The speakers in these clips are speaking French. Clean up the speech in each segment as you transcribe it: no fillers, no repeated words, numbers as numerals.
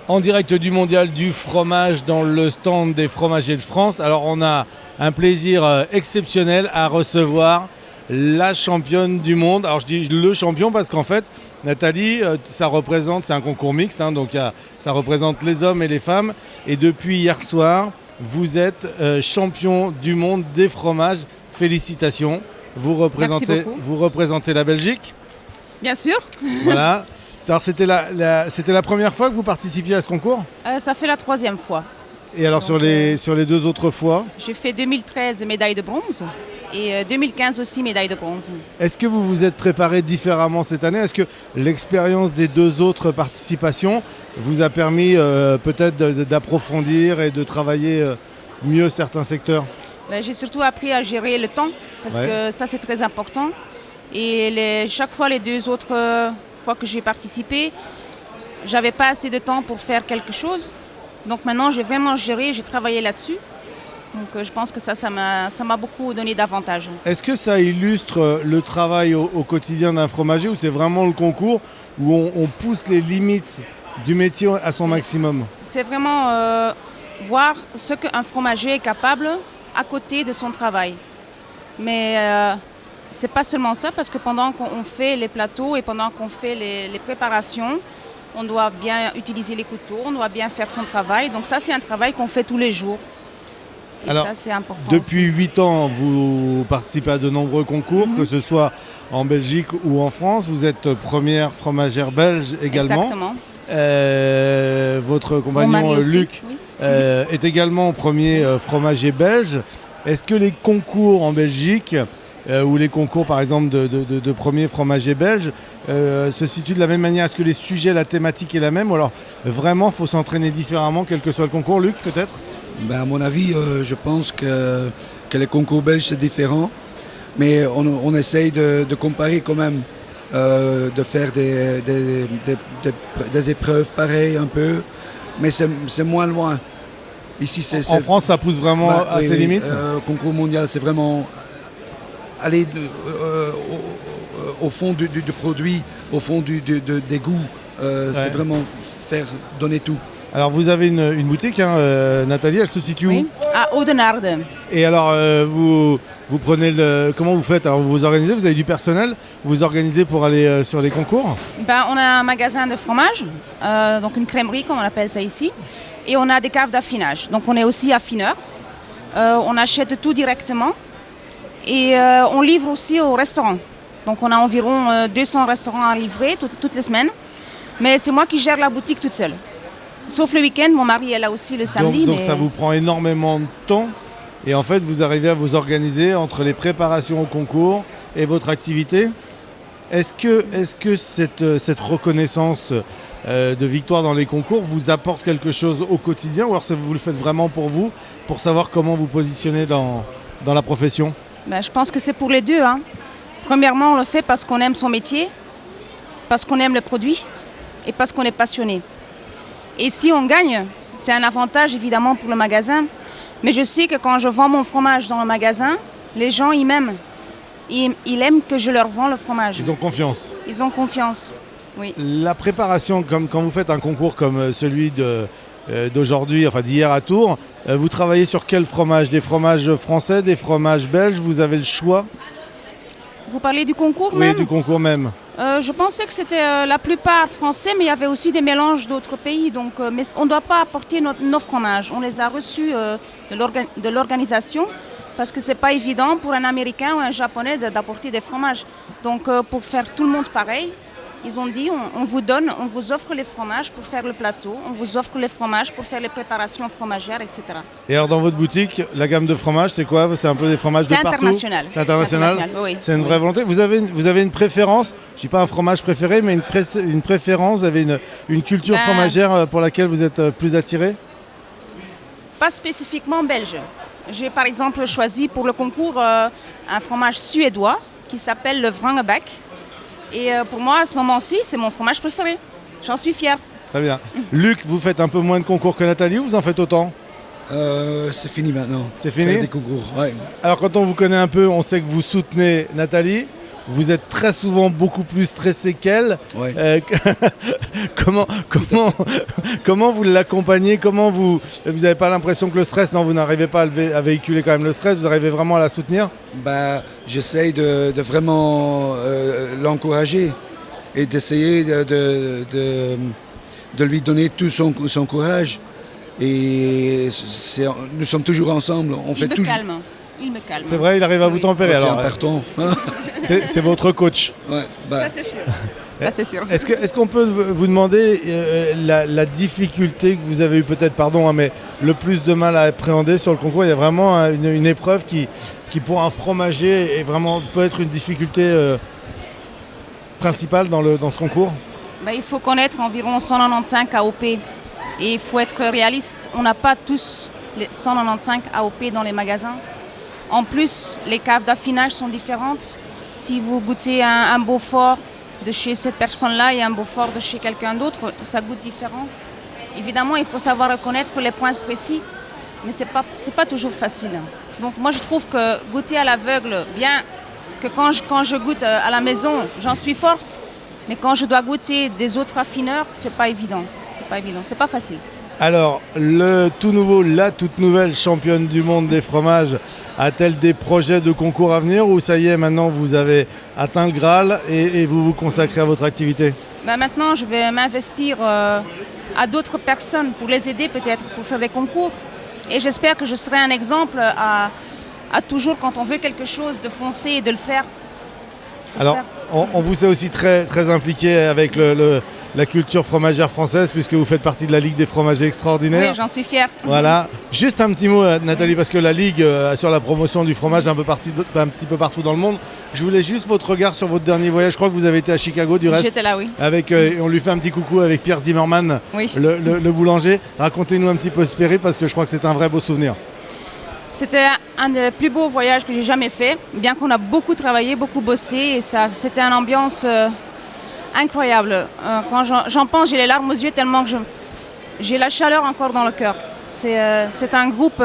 En direct du Mondial du fromage dans le stand des fromagers de France. Alors on a un plaisir exceptionnel à recevoir la championne du monde. Alors je dis le champion parce qu'en fait, Nathalie, ça représente, c'est un concours mixte, hein, donc ça représente les hommes et les femmes. Et depuis hier soir, vous êtes champion du monde des fromages. Félicitations. Vous représentez la Belgique. Bien sûr. Voilà. Alors c'était la première fois que vous participiez à ce concours ? Ça fait la 3e fois. Et alors donc, sur les 2 autres fois ? J'ai fait 2013 médaille de bronze et 2015 aussi médaille de bronze. Est-ce que vous vous êtes préparé différemment cette année ? Est-ce que l'expérience des 2 autres participations vous a permis peut-être d'approfondir et de travailler mieux certains secteurs ? J'ai surtout appris à gérer le temps parce que ça c'est très important. Et chaque fois les 2 autres fois que j'ai participé, j'avais pas assez de temps pour faire quelque chose. Donc maintenant, j'ai vraiment géré, j'ai travaillé là-dessus. Donc je pense que ça m'a beaucoup donné d'avantages. Est-ce que ça illustre le travail au quotidien d'un fromager ou c'est vraiment le concours où on pousse les limites du métier à son maximum ? C'est vraiment voir ce qu'un fromager est capable à côté de son travail. Mais c'est pas seulement ça, parce que pendant qu'on fait les plateaux et pendant qu'on fait les préparations, on doit bien utiliser les couteaux, on doit bien faire son travail. Donc ça, c'est un travail qu'on fait tous les jours. Et alors, ça, c'est important. Depuis 8 ans, vous participez à de nombreux concours, que ce soit en Belgique ou en France. Vous êtes première fromagère belge également. Exactement. Votre compagnon Luc est également premier fromager belge. Est-ce que les concours en Belgique ou les concours par exemple de premiers fromagers belges se situent de la même manière ? Est-ce que les sujets, la thématique est la même ? Ou alors vraiment il faut s'entraîner différemment quel que soit le concours ? Luc, peut-être ? À mon avis, je pense que les concours belges c'est différent, mais on essaye de comparer quand même, de faire des épreuves pareilles un peu, mais c'est moins loin. Ici, en France, ça pousse vraiment à ses limites. Concours mondial, c'est vraiment aller au fond du produit, au fond des goûts. C'est vraiment faire donner tout. Alors vous avez une boutique, Nathalie, elle se situe où ? À Oudenaarde. Et alors vous prenez comment vous faites ? Alors vous vous organisez, vous avez du personnel, vous vous organisez pour aller sur les concours ? On a un magasin de fromage, donc une crèmerie comme on appelle ça ici. Et on a des caves d'affinage. Donc on est aussi affineur. On achète tout directement. Et on livre aussi aux restaurants. Donc on a environ 200 restaurants à livrer toutes les semaines. Mais c'est moi qui gère la boutique toute seule. Sauf le week-end, mon mari est là aussi le samedi. Donc ça vous prend énormément de temps. Et en fait, vous arrivez à vous organiser entre les préparations au concours et votre activité. Est-ce que cette reconnaissance de victoire dans les concours vous apporte quelque chose au quotidien, ou alors vous le faites vraiment pour vous, pour savoir comment vous positionnez dans la profession ? Je pense que c'est pour les deux. Premièrement, on le fait parce qu'on aime son métier, parce qu'on aime le produit et parce qu'on est passionné. Et si on gagne, c'est un avantage évidemment pour le magasin, mais je sais que quand je vends mon fromage dans le magasin, les gens ils m'aiment. Ils aiment que je leur vends le fromage. Ils ont confiance. Ils ont confiance. Oui. La préparation, comme quand vous faites un concours comme celui d'aujourd'hui, enfin d'hier à Tours, vous travaillez sur quel fromage ? Des fromages français, des fromages belges ? Vous avez le choix ? Vous parlez du concours même ? Oui, du concours même. Je pensais que c'était la plupart français, mais il y avait aussi des mélanges d'autres pays. Donc, mais on ne doit pas apporter nos fromages. On les a reçus de l'organisation parce que ce n'est pas évident pour un Américain ou un Japonais d'apporter des fromages. Donc, pour faire tout le monde pareil, ils ont dit on vous offre les fromages pour faire le plateau, on vous offre les fromages pour faire les préparations fromagères, etc. Et alors dans votre boutique, la gamme de fromages, c'est quoi ? C'est un peu des fromages de partout ? C'est international. Oui. C'est une vraie volonté. Vous avez une préférence ? Je ne dis pas un fromage préféré, mais une préférence ? Vous avez une culture fromagère pour laquelle vous êtes plus attiré ? Pas spécifiquement belge. J'ai par exemple choisi pour le concours un fromage suédois qui s'appelle le Wrangebäck. Et pour moi, à ce moment-ci, c'est mon fromage préféré. J'en suis fière. Très bien. Luc, vous faites un peu moins de concours que Nathalie ou vous en faites autant ? C'est fini maintenant. C'est fini ? Faire des concours, ouais. Alors quand on vous connaît un peu, on sait que vous soutenez Nathalie. vous êtes très souvent beaucoup plus stressé qu'elle. Ouais. Comment vous l'accompagnez? Comment vous n'avez pas l'impression que le stress, non, vous n'arrivez pas à véhiculer quand même le stress, vous arrivez vraiment à la soutenir? Bah, j'essaye de vraiment l'encourager et d'essayer de lui donner tout son courage. Et nous sommes toujours ensemble. Il me calme. C'est vrai, il arrive à vous tempérer. C'est alors, important. c'est votre coach. Ouais, bah. Ça, c'est sûr. Ça, c'est sûr. Est-ce qu'on peut vous demander la difficulté que vous avez eu peut-être, pardon, hein, mais le plus de mal à appréhender sur le concours? Il y a vraiment une épreuve qui pour un fromager peut être une difficulté principale dans ce concours? Il faut connaître environ 195 AOP et il faut être réaliste. On n'a pas tous les 195 AOP dans les magasins. En plus, les caves d'affinage sont différentes. Si vous goûtez un Beaufort de chez cette personne-là et un Beaufort de chez quelqu'un d'autre, ça goûte différent. Évidemment, il faut savoir reconnaître les points précis, mais c'est pas toujours facile. Donc moi, je trouve que goûter à l'aveugle, bien que quand je goûte à la maison, j'en suis forte, mais quand je dois goûter des autres affineurs, c'est pas évident. C'est pas facile. Alors, la toute nouvelle championne du monde des fromages, a-t-elle des projets de concours à venir ou ça y est, maintenant vous avez atteint le Graal et vous vous consacrez à votre activité? Maintenant, je vais m'investir à d'autres personnes pour les aider peut-être pour faire des concours. Et j'espère que je serai un exemple à toujours, quand on veut quelque chose, de foncer et de le faire. Alors, on vous sait aussi très, très impliqué avec la culture fromagère française puisque vous faites partie de la Ligue des fromagers extraordinaires. Oui, j'en suis fière. Voilà. Juste un petit mot, Nathalie, parce que la Ligue assure la promotion du fromage un petit peu partout dans le monde. Je voulais juste votre regard sur votre dernier voyage. Je crois que vous avez été à Chicago du reste. J'étais là, oui. On lui fait un petit coucou avec Pierre Zimmermann, oui. le boulanger. Racontez-nous un petit peu ce périple parce que je crois que c'est un vrai beau souvenir. C'était un des plus beaux voyages que j'ai jamais fait, bien qu'on a beaucoup travaillé, beaucoup bossé, et c'était une ambiance incroyable. Quand j'en pense, j'ai les larmes aux yeux tellement que j'ai la chaleur encore dans le cœur. C'est un groupe,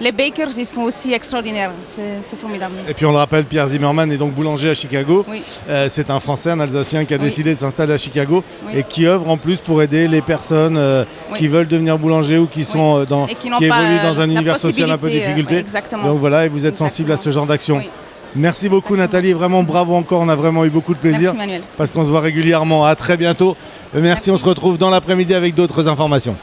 les Bakers, ils sont aussi extraordinaires, c'est formidable. Et puis on le rappelle, Pierre Zimmermann est donc boulanger à Chicago. Oui. C'est un Français, un Alsacien qui a décidé de s'installer à Chicago oui. et qui œuvre en plus pour aider les personnes oui. qui veulent devenir boulanger ou qui sont qui évoluent dans un univers social un peu difficulté. Exactement. Donc voilà, et vous êtes sensible à ce genre d'action. Oui. Merci beaucoup Nathalie, vraiment bravo encore, on a vraiment eu beaucoup de plaisir. Merci Manuel. Parce qu'on se voit régulièrement. À très bientôt. Merci, on se retrouve dans l'après-midi avec d'autres informations.